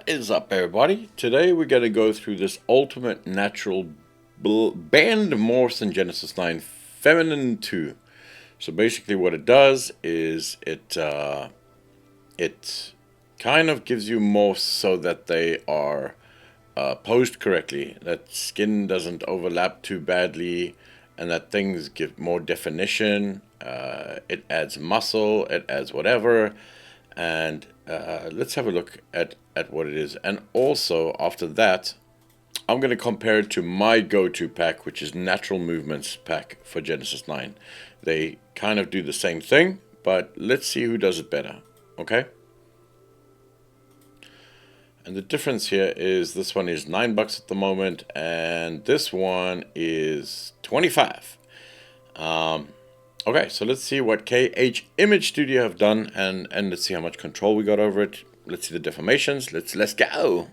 What is up, everybody? Today we're going to go through this ultimate natural band morphs in Genesis 9 Feminine 2. So basically what it does is it kind of gives you morphs so that they are posed correctly, that skin doesn't overlap too badly, and that things give more definition. It adds muscle, it adds whatever, and let's have a look at what it is. And also, after that, I'm going to compare it to my go-to pack, which is Natural Movements pack for Genesis 9. They kind of do the same thing, but let's see who does it better, okay? And the difference here is this one is $9 at the moment, and this one is 25. Okay, so let's see what KH Image Studio have done, and let's see how much control we got over it. Let's see the deformations. Let's go.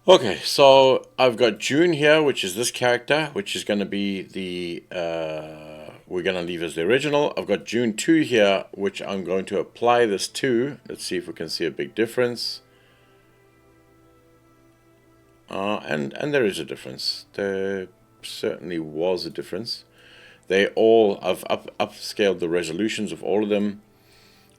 Okay, so I've got June here, which is this character, which is going to be the we're going to leave as the original. I've got June 2 here, which I'm going to apply this to. Let's see if we can see a big difference. And there is a difference. There certainly was a difference. They all, I've upscaled the resolutions of all of them,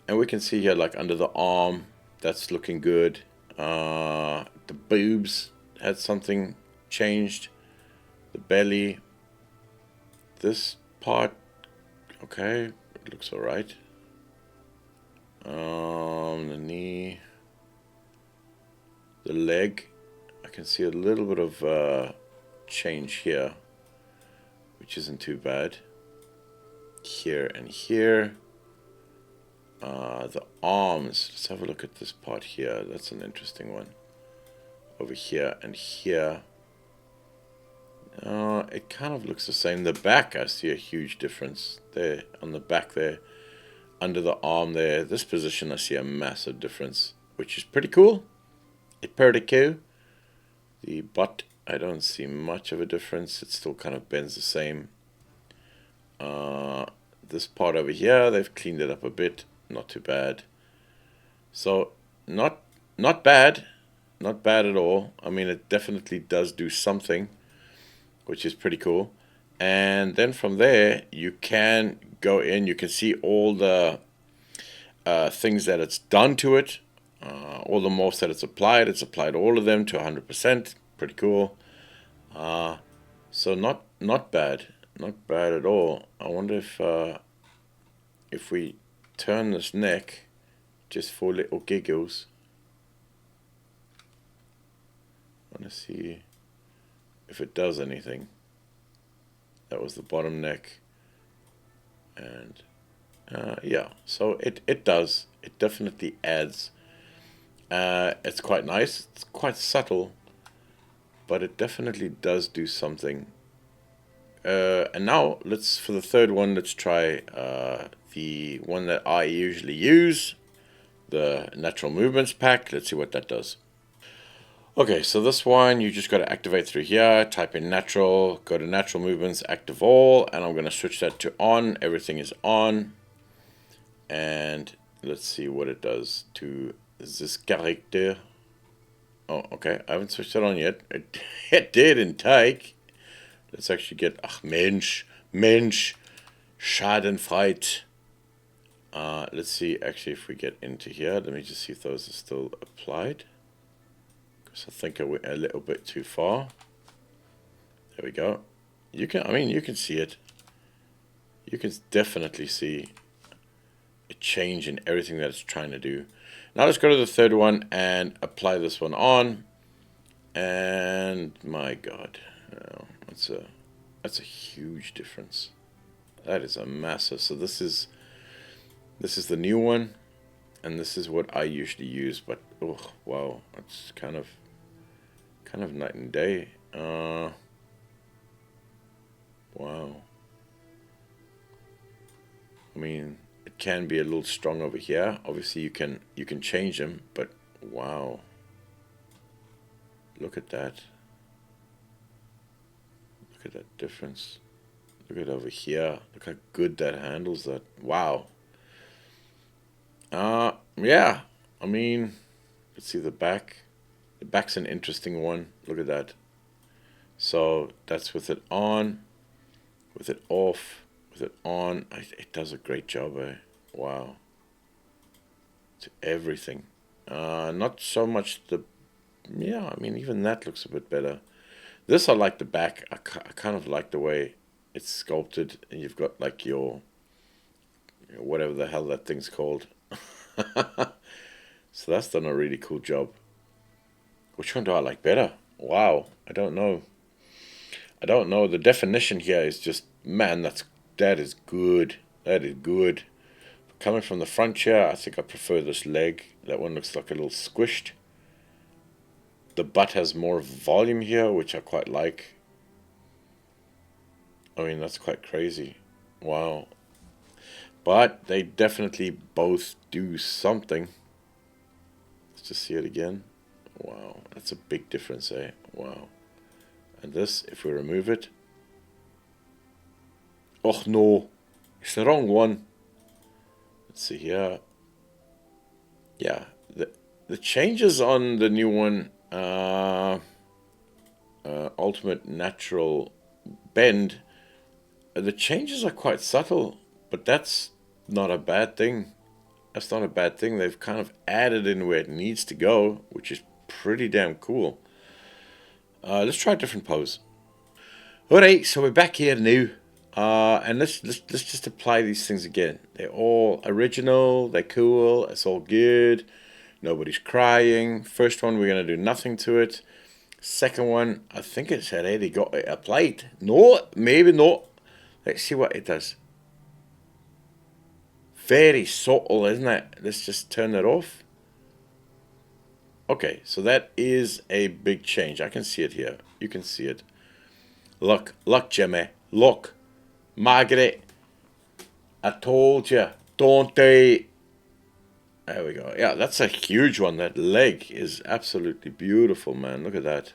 and we can see here, like under the arm, that's looking good. The boobs had something changed. The belly, this part, okay, it looks all right. The knee, the leg. I can see a little bit of change here, which isn't too bad. Here and here. The arms, let's have a look at this part here. That's an interesting one. Over here and here. It kind of looks the same. The back, I see a huge difference there on the back there. Under the arm there, this position, I see a massive difference, which is pretty cool. It's pretty cool. The butt, I don't see much of a difference. It still kind of bends the same. This part over here, they've cleaned it up a bit. Not too bad. So, not bad. Not bad at all. I mean, it definitely does do something, which is pretty cool. And then from there, you can go in. You can see all the things that it's done to it. All the morphs that it's applied. It's applied all of them to 100%. Pretty cool. So not bad. Not bad at all. I wonder if we turn this neck just for little giggles. I want to see if it does anything. That was the bottom neck. And yeah, so it does. It definitely adds. It's quite nice. It's quite subtle, but it definitely does do something. And now for the third one, let's try the one that I usually use, the Natural Movements pack. Let's see what that does. Okay, so this one, you just got to activate through here, type in natural, go to Natural Movements, active all, and I'm going to switch that to on. Everything is on. And let's see what it does to this character. Oh, okay, I haven't switched it on yet. It didn't take. Let's actually get, ach Mensch, Schadenfreude. Let's see actually if we get into here. Let me just see if those are still applied. Because I think I went a little bit too far. There we go. You can see it. You can definitely see a change in everything that it's trying to do. Now let's go to the third one and apply this one on. And my God. That's a huge difference. That is a massive. So this is the new one, and this is what I usually use. But oh wow, it's kind of night and day. Wow. I mean, it can be a little strong over here. Obviously, you can change them, but wow. Look at that. Look at that difference. Look at over here. Look how good that handles that. Wow. Yeah. I mean, let's see the back. The back's an interesting one. Look at that. So that's with it on, with it off, with it on. It does a great job, eh? Wow. To everything. Not so much the, yeah, I mean, even that looks a bit better. This I like the back. I kind of like the way it's sculpted, and you've got like your, whatever the hell that thing's called. So that's done a really cool job. Which one do I like better? Wow, I don't know. I don't know. The definition here is just, man, that is good. That is good. Coming from the front here, I think I prefer this leg. That one looks like a little squished. The butt has more volume here, which I quite like. I mean, that's quite crazy. Wow. But they definitely both do something. Let's just see it again. Wow, that's a big difference, eh? Wow. And this, if we remove it. Oh no, it's the wrong one. Let's see here. Yeah, the changes on the new one, Ultimate Natural Bend, the changes are quite subtle, but that's not a bad thing. That's not a bad thing. They've kind of added in where it needs to go, which is pretty damn cool. Let's try a different pose. Alright, so we're back here now. And let's just apply these things again. They're all original, they're cool, it's all good. Nobody's crying. First one, we're going to do nothing to it. Second one, I think it's already got it applied. No, maybe not. Let's see what it does. Very subtle, isn't it? Let's just turn it off. Okay, so that is a big change. I can see it here. You can see it. Look, Jimmy. Look. Margaret. I told you. Don't I? There we go. Yeah, that's a huge one. That leg is absolutely beautiful, man. Look at that.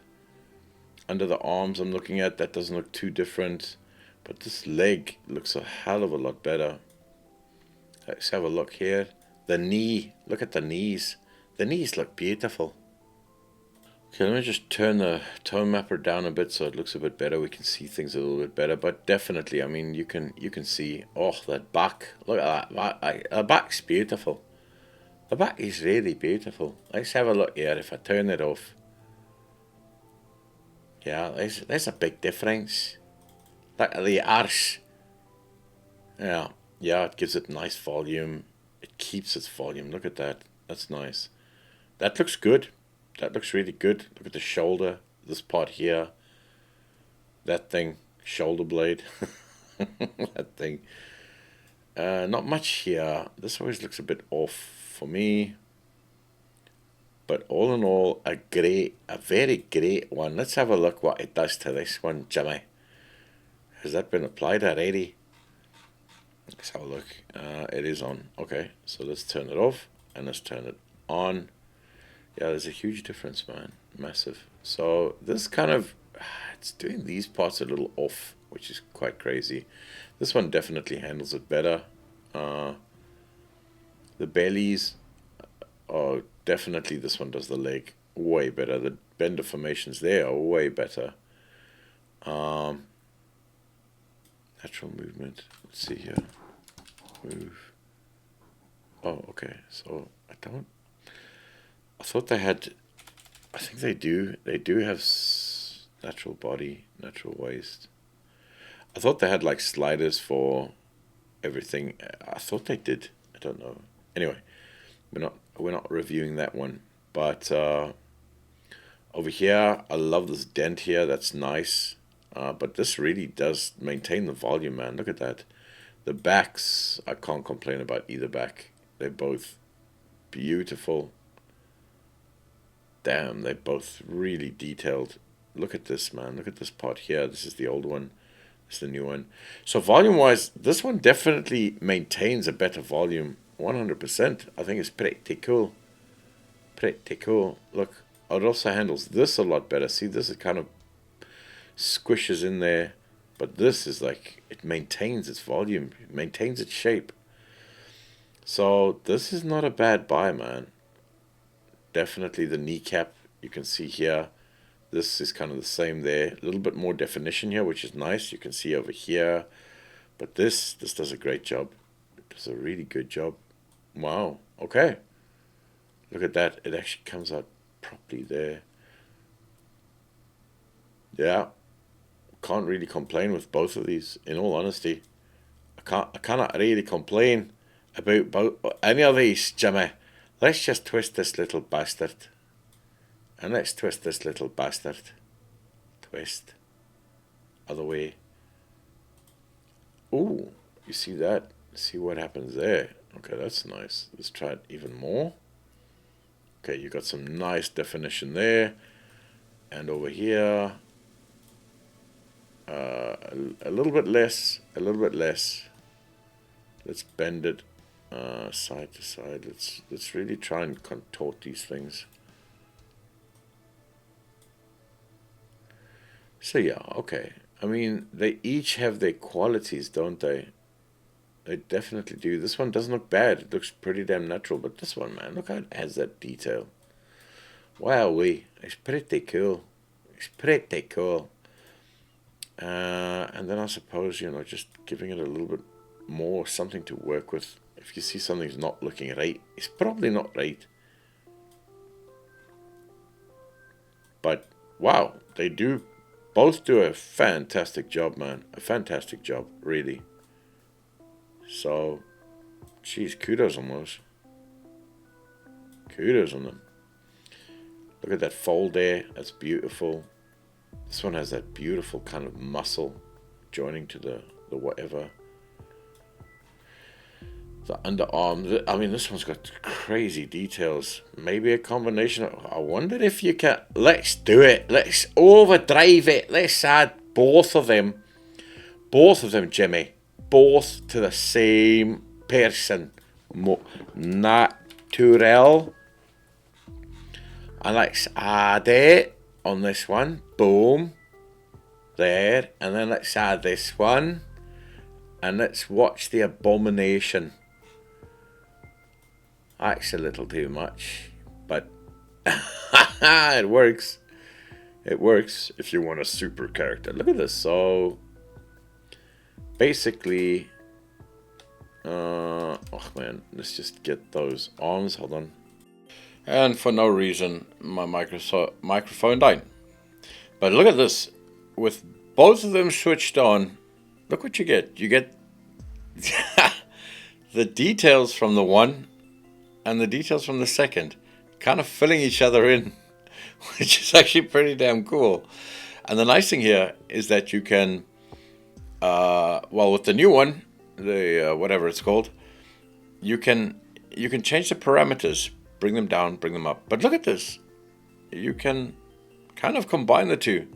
Under the arms I'm looking at, that doesn't look too different. But this leg looks a hell of a lot better. Let's have a look here. The knee. Look at the knees. The knees look beautiful. Okay, let me just turn the tone mapper down a bit so it looks a bit better. We can see things a little bit better, but definitely, I mean, you can see. Oh, that back! Look at that. The back's beautiful. The back is really beautiful. Let's have a look here. If I turn it off, yeah, there's a big difference. Look at the arse. Yeah, it gives it nice volume. It keeps its volume. Look at that. That's nice. That looks good. That looks really good. Look at the shoulder, this part here. That thing, shoulder blade. That thing. Not much here. This always looks a bit off for me. But all in all, a very great one. Let's have a look what it does to this one, Jimmy. Has that been applied already? Let's have a look. It is on. Okay, so let's turn it off and let's turn it on. Yeah, there's a huge difference, man. Massive. So this kind of, it's doing these parts a little off, which is quite crazy. This one definitely handles it better. The bellies, oh, definitely this one does the leg way better. The bend deformations there are way better. Natural movement. Let's see here. Move. Oh, okay. So I thought they had, I think they do. They do have natural body, natural waist. I thought they had like sliders for everything. I thought they did. I don't know. Anyway, we're not reviewing that one. But over here, I love this dent here. That's nice. But this really does maintain the volume, man. Look at that. The backs, I can't complain about either back. They're both beautiful. Damn, they're both really detailed. Look at this, man. Look at this part here. This is the old one. This is the new one. So volume-wise, this one definitely maintains a better volume. 100%. I think it's pretty cool. Pretty cool. Look, it also handles this a lot better. See, this is kind of squishes in there. But this is like, it maintains its volume. It maintains its shape. So this is not a bad buy, man. Definitely the kneecap You can see here, this is kind of the same there. A little bit more definition here, which is nice. You can see over here. But this does a great job. It does a really good job. Wow. Okay. Look at that. It actually comes out properly there. Yeah. Can't really complain with both of these, in all honesty. I cannot really complain about any of these, Jimmy. Let's just twist this little bastard. And let's twist this little bastard. Twist. Other way. Ooh, you see that? See what happens there. Okay, that's nice. Let's try it even more. Okay, you got some nice definition there. And over here, a little bit less, a little bit less. Let's bend it side to side. Let's really try and contort these things. So yeah, okay. I mean, they each have their qualities, don't they? They definitely do. This one doesn't look bad. It looks pretty damn natural. But this one, man, look how it adds that detail. Wowee. It's pretty cool. It's pretty cool. And then I suppose, you know, just giving it a little bit more something to work with. If you see something's not looking right, it's probably not right. But, wow, they do both do a fantastic job, man. A fantastic job, really. So, geez, kudos on those. Kudos on them. Look at that fold there. That's beautiful. This one has that beautiful kind of muscle joining to the whatever. The underarm. I mean, this one's got crazy details. Maybe a combination of... I wonder if you can... Let's do it. Let's overdrive it. Let's add both of them. Both of them, Jimmy. Both to the same person. Natural. And let's add it on this one. Boom. There. And then let's add this one. And let's watch the abomination. That's a little too much. But it works. It works if you want a super character. Look at this. So basically, oh man, let's just get those arms. Hold on. And for no reason, my microphone died. But look at this. With both of them switched on, look what you get. You get the details from the one and the details from the second kind of filling each other in, which is actually pretty damn cool. And the nice thing here is that you can, well, with the new one, the whatever it's called, you can change the parameters. Bring them down, bring them up. But look at this. You can kind of combine the two.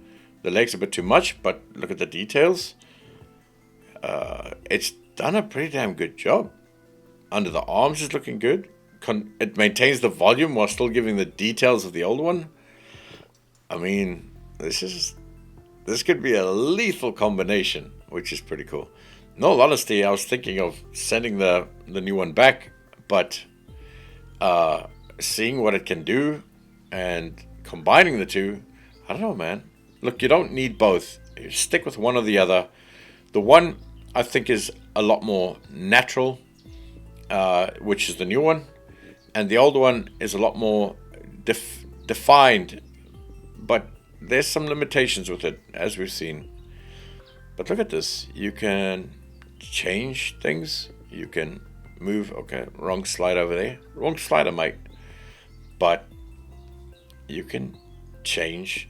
The legs a bit too much, but look at the details. It's done a pretty damn good job. Under the arms is looking good. It maintains the volume while still giving the details of the old one. I mean, this could be a lethal combination, which is pretty cool. In all honesty, I was thinking of sending the new one back, but seeing what it can do and combining the two, I don't know, man. Look, you don't need both. You stick with one or the other. The one I think is a lot more natural, which is the new one, and the old one is a lot more defined, but there's some limitations with it, as we've seen. But look at this. You can change things. You can move. Okay, wrong slide over there. Wrong slider, mate. But you can change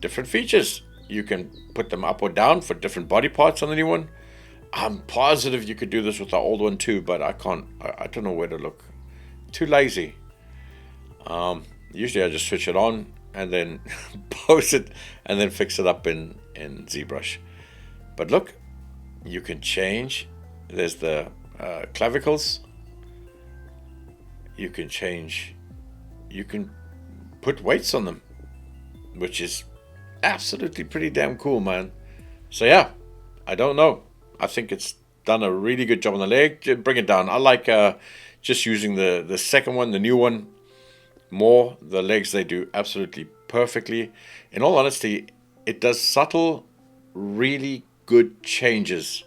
different features. You can put them up or down for different body parts on the new one. I'm positive you could do this with the old one too, but I can't. I don't know where to look. Too lazy. Usually I just switch it on and then pose it and then fix it up in ZBrush. But look, you can change. There's the clavicles. You can change. You can put weights on them, which is absolutely pretty damn cool, man. So yeah, I don't know. I think it's done a really good job on the leg. Bring it down. I like just using the second one, the new one, more. The legs, they do absolutely perfectly. In all honesty, it does subtle, really good changes.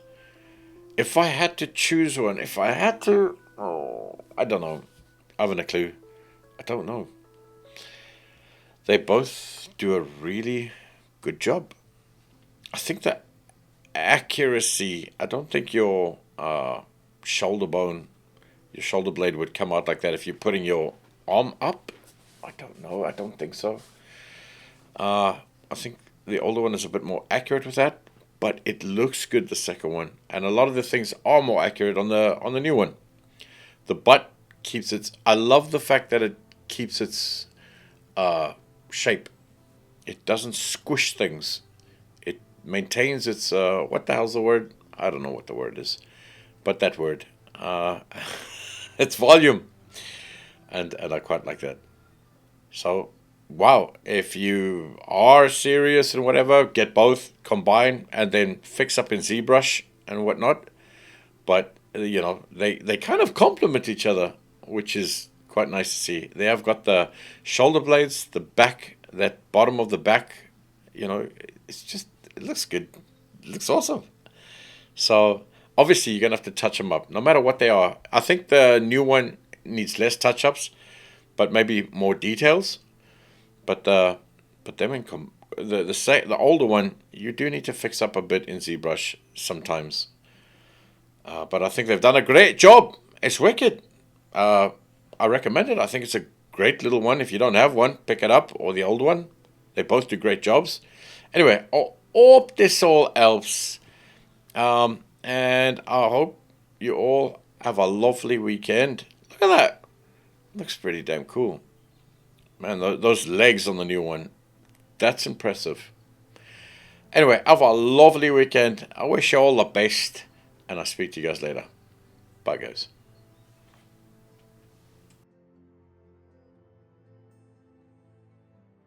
If I had to choose one, if I had to, oh, I don't know. I haven't a clue. I don't know. They both do a really good job. I think the accuracy, I don't think your shoulder bone, your shoulder blade would come out like that if you're putting your arm up. I don't know. I don't think so. I think the older one is a bit more accurate with that, but it looks good, the second one, and a lot of the things are more accurate on the new one. The butt keeps its. I love the fact that it keeps its shape. It doesn't squish things. It maintains its. What the hell's the word? I don't know what the word is, but that word. Its volume, and I quite like that. So, wow, if you are serious and whatever, get both, combine, and then fix up in ZBrush and whatnot. But, they kind of complement each other, which is quite nice to see. They have got the shoulder blades, the back, that bottom of the back, it's just, it looks good. It looks awesome. So, obviously, you're going to have to touch them up, no matter what they are. I think the new one needs less touch ups, but maybe more details. But them the older one, you do need to fix up a bit in ZBrush sometimes. But I think they've done a great job. It's wicked. I recommend it. I think it's a great little one. If you don't have one, pick it up, or the old one. They both do great jobs. Anyway, I hope this all helps. And I hope you all have a lovely weekend. Look at that. Looks pretty damn cool. Man, those legs on the new one, that's impressive. Anyway, have a lovely weekend. I wish you all the best, and I'll speak to you guys later. Bye, guys.